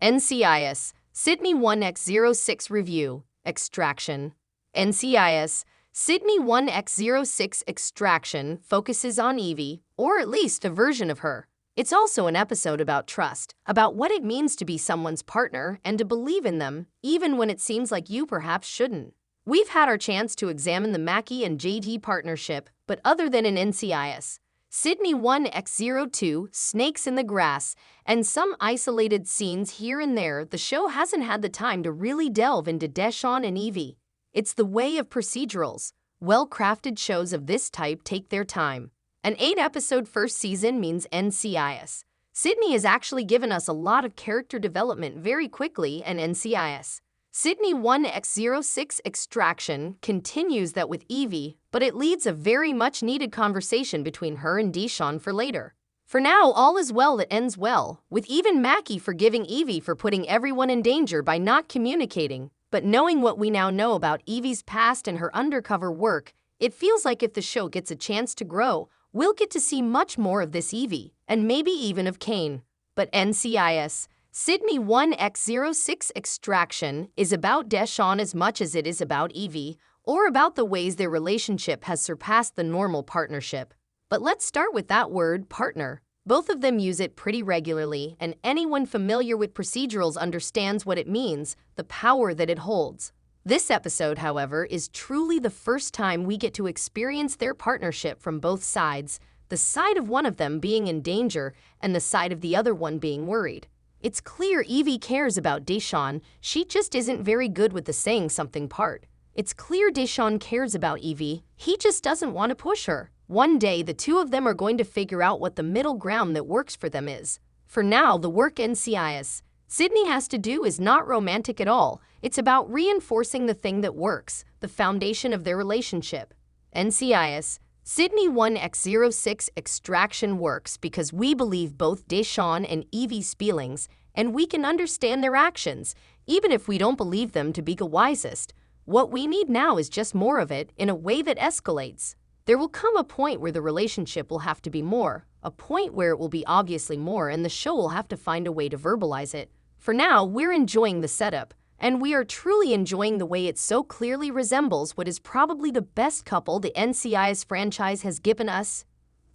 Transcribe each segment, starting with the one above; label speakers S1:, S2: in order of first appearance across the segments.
S1: NCIS, Sydney 1x06 Review, Extraction. NCIS, Sydney 1x06 Extraction focuses on Evie, or at least a version of her. It's also an episode about trust, about what it means to be someone's partner and to believe in them, even when it seems like you perhaps shouldn't. We've had our chance to examine the Mackie and JD partnership, but other than in NCIS, Sydney 1x02, Snakes in the Grass, and some isolated scenes here and there, the show hasn't had the time to really delve into Deshawn and Evie. It's the way of procedurals. Well-crafted shows of this type take their time. An 8-episode first season means NCIS. Sydney has actually given us a lot of character development very quickly, and NCIS. Sydney 1x06 Extraction continues that with Evie, but it leads a very much needed conversation between her and Deshawn for later. For now, all is well that ends well, with even Mackie forgiving Evie for putting everyone in danger by not communicating. But knowing what we now know about Evie's past and her undercover work, it feels like if the show gets a chance to grow, we'll get to see much more of this Evie, and maybe even of Kane. But NCIS, Sydney 1x06 Extraction is about Deshawn as much as it is about Evie, or about the ways their relationship has surpassed the normal partnership. But let's start with that word, partner. Both of them use it pretty regularly, and anyone familiar with procedurals understands what it means, the power that it holds. This episode, however, is truly the first time we get to experience their partnership from both sides, the side of one of them being in danger and the side of the other one being worried. It's clear Evie cares about Deshawn, she just isn't very good with the saying something part. It's clear Deshawn cares about Evie, he just doesn't want to push her. One day, the two of them are going to figure out what the middle ground that works for them is. For now, the work NCIS Sydney has to do is not romantic at all. It's about reinforcing the thing that works, the foundation of their relationship. NCIS Sydney 1x06 Extraction works because we believe both Deshawn and Evie's feelings, and we can understand their actions, even if we don't believe them to be the wisest. What we need now is just more of it in a way that escalates. There will come a point where the relationship will have to be more, a point where it will be obviously more, and the show will have to find a way to verbalize it. For now, we're enjoying the setup, and we are truly enjoying the way it so clearly resembles what is probably the best couple the NCIS franchise has given us.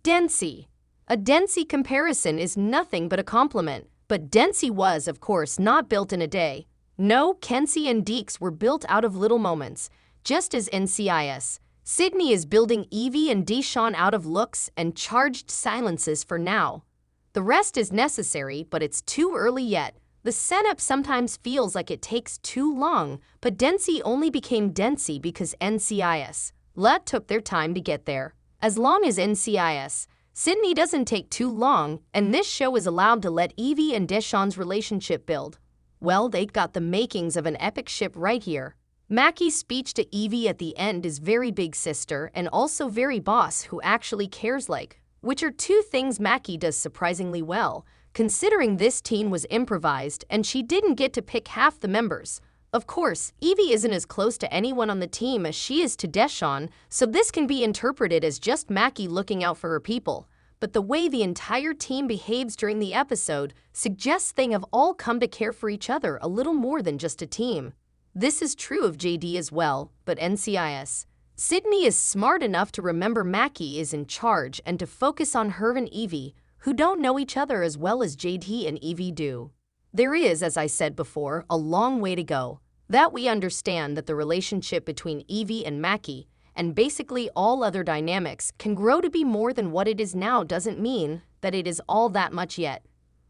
S1: Dency. A Dency comparison is nothing but a compliment, but Dency was, of course, not built in a day. No, Kenzie and Deeks were built out of little moments, just as NCIS. Sydney is building Evie and Deshawn out of looks and charged silences for now. The rest is necessary, but it's too early yet. The setup sometimes feels like it takes too long, but Dency only became Dency because NCIS took their time to get there. As long as NCIS Sydney doesn't take too long, and this show is allowed to let Evie and Deshawn's relationship build, well, they've got the makings of an epic ship right here. Mackie's speech to Evie at the end is very big sister and also very boss who actually cares like, which are two things Mackie does surprisingly well, considering this team was improvised and she didn't get to pick half the members. Of course, Evie isn't as close to anyone on the team as she is to Deshawn, so this can be interpreted as just Mackie looking out for her people. But the way the entire team behaves during the episode suggests they have all come to care for each other a little more than just a team. This is true of JD as well, but NCIS Sydney is smart enough to remember Mackie is in charge and to focus on her and Evie, who don't know each other as well as JD and Evie do. There is, as I said before, a long way to go. That we understand that the relationship between Evie and Mackie, and basically all other dynamics, can grow to be more than what it is now doesn't mean that it is all that much yet.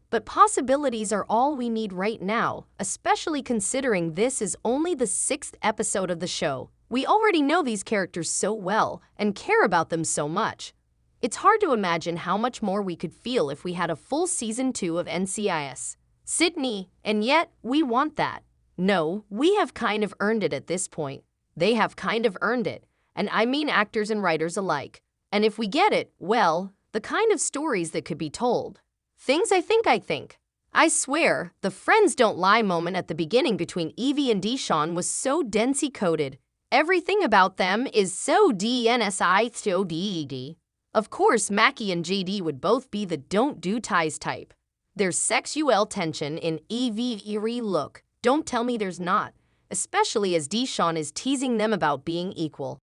S1: But possibilities are all we need right now, especially considering this is only the 6th episode of the show. We already know these characters so well and care about them so much. It's hard to imagine how much more we could feel if we had a full season 2 of NCIS Sydney, and yet we want that. No, we have kind of earned it at this point. They have kind of earned it, and I mean actors and writers alike. And if we get it, well, the kind of stories that could be told. Things I think. I swear, the friends don't lie moment at the beginning between Evie and Deshawn was so Dency coded. Everything about them is so DNSI so DED. Of course, Mackie and JD would both be the don't do ties type. There's sexual tension in Evie eerie look. Don't tell me there's not, especially as Deshawn is teasing them about being equal.